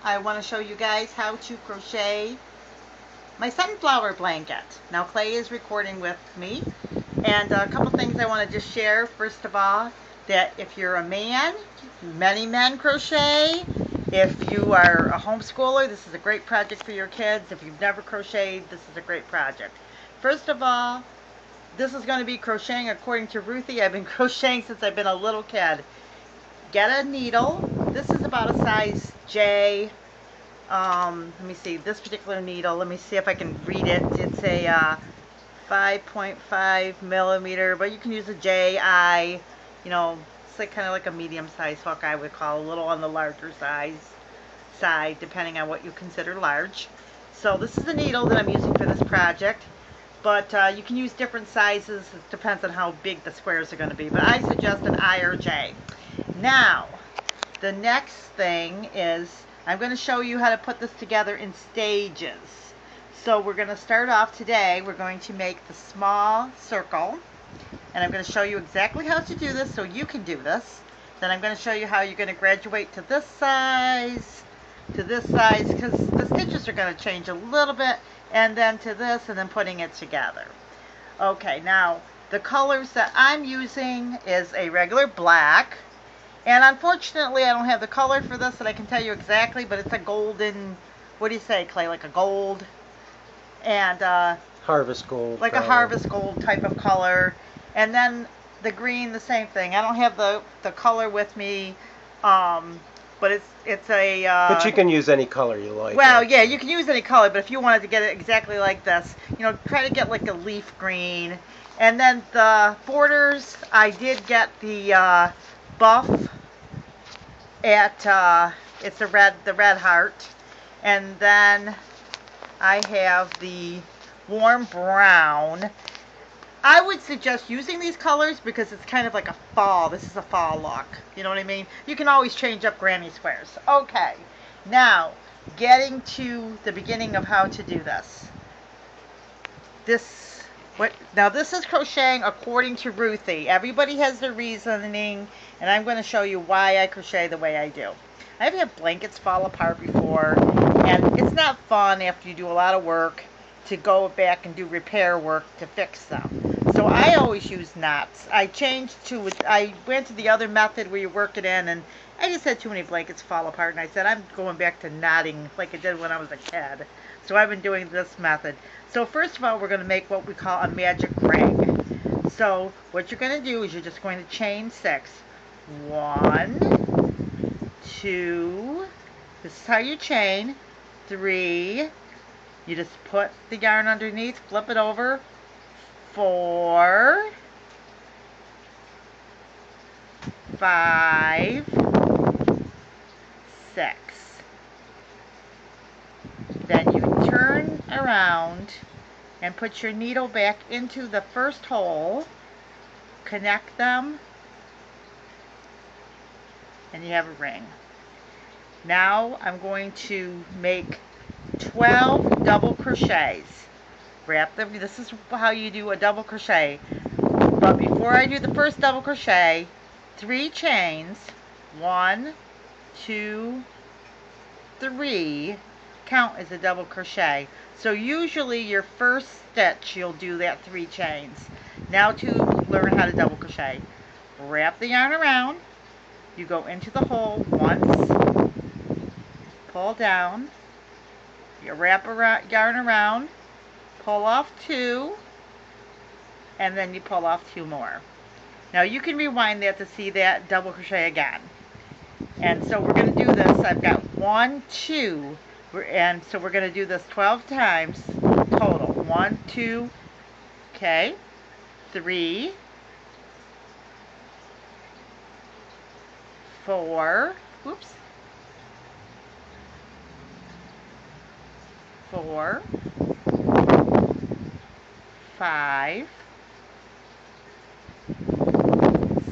I want to show you guys how to crochet my sunflower blanket. Now Clay is recording with me, and a couple things I want to just share. First of all, that if you're a man, many men crochet. If you are a homeschooler, this is a great project for your kids. If you've never crocheted, this is a great project. First of all, this is going to be crocheting according to Ruthie. I've been crocheting since I've been a little kid. Get a needle. This is about a size J. Let me see, this particular needle, let me see if I can read it. It's a 5.5 millimeter, but you can use a JI, you know, it's like kind of like a medium size hook, I would call, a little on the larger side, depending on what you consider large. So this is the needle that I'm using for this project, but you can use different sizes. It depends on how big the squares are going to be, but I suggest an I or J. Now, the next thing is I'm going to show you how to put this together in stages. So we're going to start off today. We're going to make the small circle, and I'm going to show you exactly how to do this so you can do this. Then I'm going to show you how you're going to graduate to this size, because the stitches are going to change a little bit, and then to this, and then putting it together. Okay, now the colors that I'm using is a regular black. And unfortunately, I don't have the color for this that I can tell you exactly, but it's a golden, what do you say, Clay, like a gold? And harvest gold. Like a harvest gold type of color. And then the green, the same thing. I don't have the color with me, but it's a... but you can use any color you like. Well, yeah, you can use any color, but if you wanted to get it exactly like this, you know, try to get like a leaf green. And then the borders, I did get the... buff at it's the red heart, and then I have the warm brown. I would suggest using these colors because it's kind of like a fall. This is a fall look, you know what I mean? You can always change up granny squares. Okay, now getting to the beginning of how to do this. Now this is crocheting according to Ruthie. Everybody has their reasoning, and I'm going to show you why I crochet the way I do. I've had blankets fall apart before, and it's not fun after you do a lot of work to go back and do repair work to fix them. So I always use knots. I went to the other method where you work it in, and I just had too many blankets fall apart, and I said I'm going back to knotting like I did when I was a kid. So I've been doing this method. So first of all, we're going to make what we call a magic ring. So what you're going to do is you're just going to chain 6. 1, 2, this is how you chain. 3, you just put the yarn underneath, flip it over. 4, 5, 6. Then you turn around and put your needle back into the first hole, connect them, and you have a ring. Now I'm going to make 12 double crochets. Wrap them. This is how you do a double crochet. But before I do the first double crochet, 3 chains, 1, 2, 3, count as a double crochet. So usually your first stitch you'll do that 3 chains. Now to learn how to double crochet, wrap the yarn around, you go into the hole once, pull down, you wrap yarn around, pull off 2, and then you pull off 2 more. Now you can rewind that to see that double crochet again. And so we're going to do this. I've got 1, 2, and so we're going to do this 12 times total. 1, 2, okay, 3, 4, oops, 4, 5,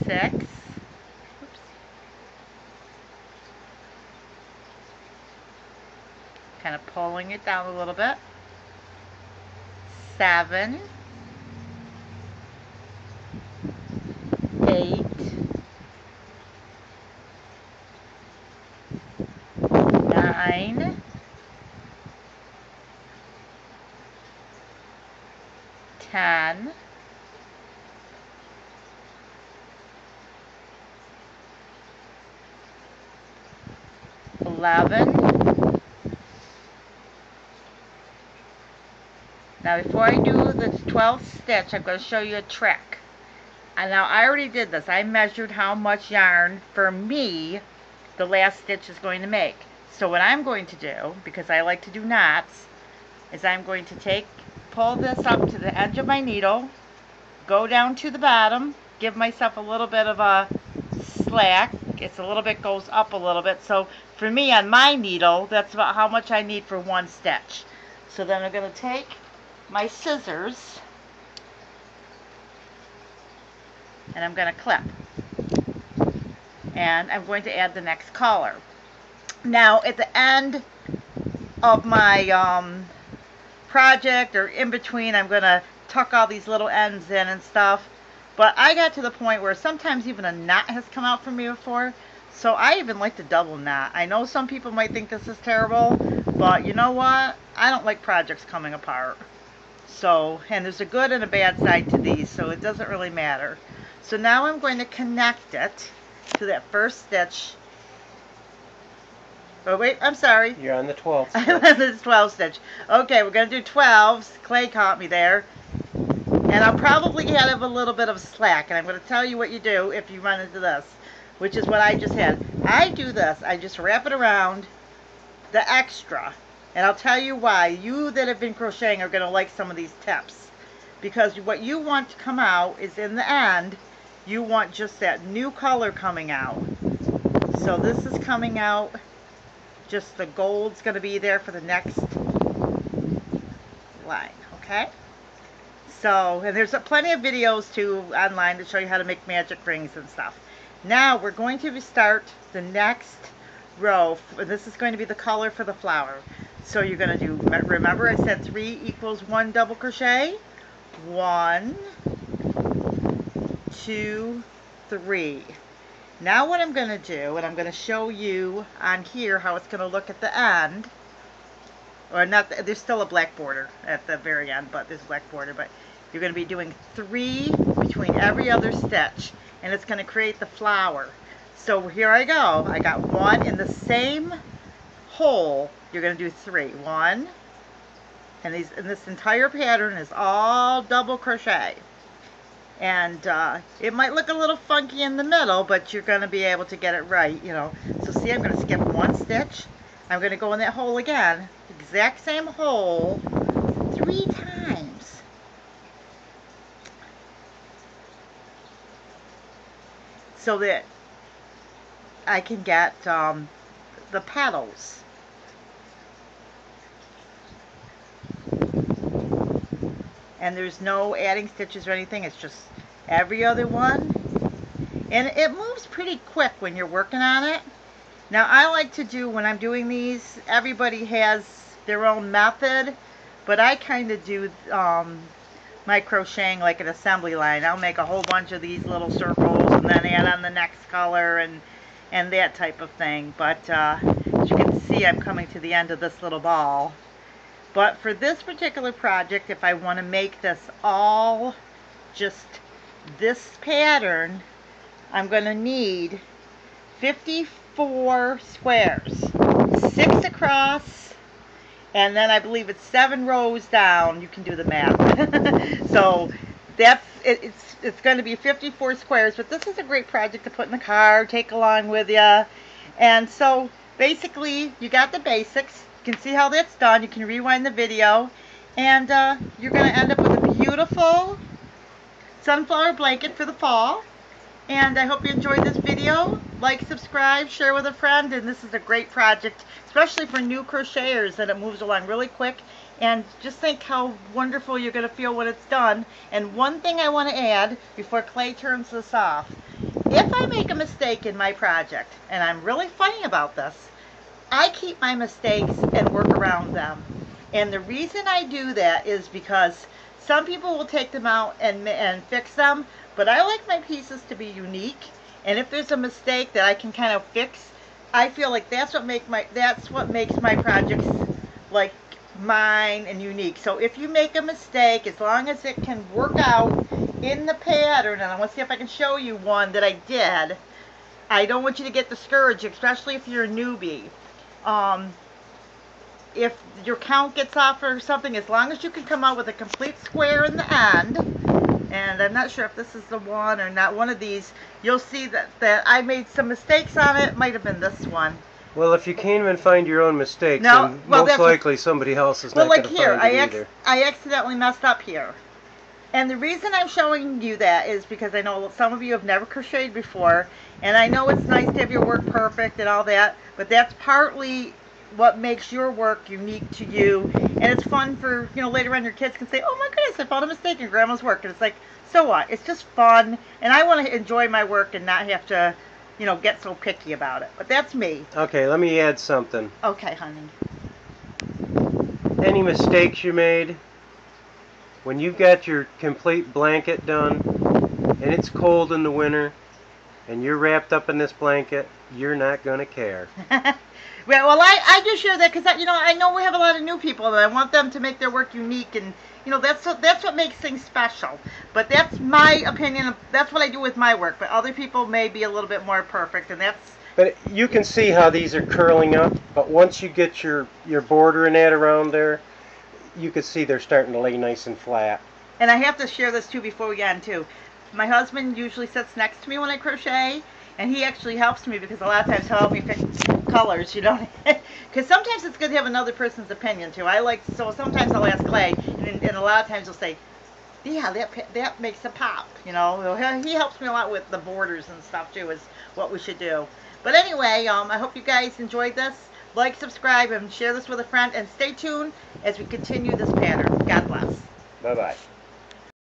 6, oops, 'Pulling it down a little bit, 7, 8, 9, 9, 10, 11. Now before I do the 12th stitch, I'm going to show you a trick. And now I already did this. I measured how much yarn for me the last stitch is going to make. So what I'm going to do, because I like to do knots, is I'm going to pull this up to the edge of my needle, go down to the bottom, give myself a little bit of a slack. It's a little bit, goes up a little bit. So for me on my needle, that's about how much I need for one stitch. So then I'm going to take my scissors and I'm going to clip. And I'm going to add the next color. Now at the end of my project, or in between, I'm going to tuck all these little ends in and stuff. But I got to the point where sometimes even a knot has come out for me before. So I even like to double knot. I know some people might think this is terrible, but you know what? I don't like projects coming apart. So, and there's a good and a bad side to these, so it doesn't really matter. So now I'm going to connect it to that first stitch. Oh wait, I'm sorry. You're on the 12th stitch. I'm on the 12th stitch. Okay, we're going to do 12s. Clay caught me there. And I'll probably have a little bit of slack. And I'm going to tell you what you do if you run into this, which is what I just had. I do this. I just wrap it around the extra. And I'll tell you why. You that have been crocheting are going to like some of these tips. Because what you want to come out is in the end, you want just that new color coming out. So this is coming out. Just the gold's going to be there for the next line. Okay? So, and there's plenty of videos too online to show you how to make magic rings and stuff. Now we're going to start the next row. This is going to be the color for the flower. So you're going to do, remember I said 3 equals 1 double crochet? 1, 2, 3. Now what I'm going to do, and I'm going to show you on here how it's going to look at the end. Or not, there's still a black border at the very end, but there's a black border. But you're going to be doing 3 between every other stitch, and it's going to create the flower. So here I go. I got 1 in the same hole. You're going to do 3. 1, and this entire pattern is all double crochet. And it might look a little funky in the middle, but you're going to be able to get it right, you know. So see, I'm going to skip 1 stitch. I'm going to go in that hole again, exact same hole, 3 times. So that I can get the petals. And there's no adding stitches or anything, it's just every other one. And it moves pretty quick when you're working on it. Now I like to do, when I'm doing these, everybody has their own method, but I kind of do my crocheting like an assembly line. I'll make a whole bunch of these little circles and then add on the next color and that type of thing. But as you can see, I'm coming to the end of this little ball. But for this particular project, if I want to make this all just this pattern, I'm going to need 54 squares, 6 across, and then I believe it's 7 rows down. You can do the math. So that's it's going to be 54 squares, but this is a great project to put in the car, take along with you. And so basically you got the basics. You can see how that's done. You can rewind the video, and you're going to end up with a beautiful sunflower blanket for the fall. And I hope you enjoyed this video. Like, subscribe, share with a friend, and this is a great project, especially for new crocheters, and it moves along really quick. And just think how wonderful you're going to feel when it's done. And one thing I want to add before Clay turns this off, if I make a mistake in my project, and I'm really funny about this, I keep my mistakes and work around them. And the reason I do that is because some people will take them out and fix them, but I like my pieces to be unique. And if there's a mistake that I can kind of fix I feel like that's what makes my projects like mine and unique. So if you make a mistake, as long as it can work out in the pattern, and I want to see if I can show you one that I did. I don't want you to get discouraged, especially if you're a newbie. If your count gets off or something, as long as you can come out with a complete square in the end, and I'm not sure if this is the one or not, one of these, you'll see that I made some mistakes on it. Might have been this one. Well, if you can't even find your own mistakes, No, then well, most likely somebody else is well, not like going to here, find it either. I accidentally messed up here. And the reason I'm showing you that is because I know some of you have never crocheted before, and I know it's nice to have your work perfect and all that, but that's partly what makes your work unique to you. And it's fun for, later on your kids can say, oh my goodness, I found a mistake in Grandma's work. And it's like, so what? It's just fun, and I want to enjoy my work and not have to, get so picky about it. But that's me. Okay, let me add something. Okay, honey. Any mistakes you made, when you've got your complete blanket done, and it's cold in the winter, and you're wrapped up in this blanket, you're not going to care. Well, I do share that because, I know we have a lot of new people, and I want them to make their work unique, and, that's what makes things special. But that's my opinion. That's what I do with my work, but other people may be a little bit more perfect, and that's... But you can see how these are curling up, but once you get your border and that around there, you can see they're starting to lay nice and flat. And I have to share this, too, before we get into. My husband usually sits next to me when I crochet, and he actually helps me because a lot of times he'll help me pick colors, Because sometimes it's good to have another person's opinion, too. So sometimes I'll ask Clay, and a lot of times he'll say, yeah, that makes a pop, He helps me a lot with the borders and stuff, too, is what we should do. But anyway, I hope you guys enjoyed this. Like, subscribe, and share this with a friend, and stay tuned as we continue this pattern. God bless. Bye-bye.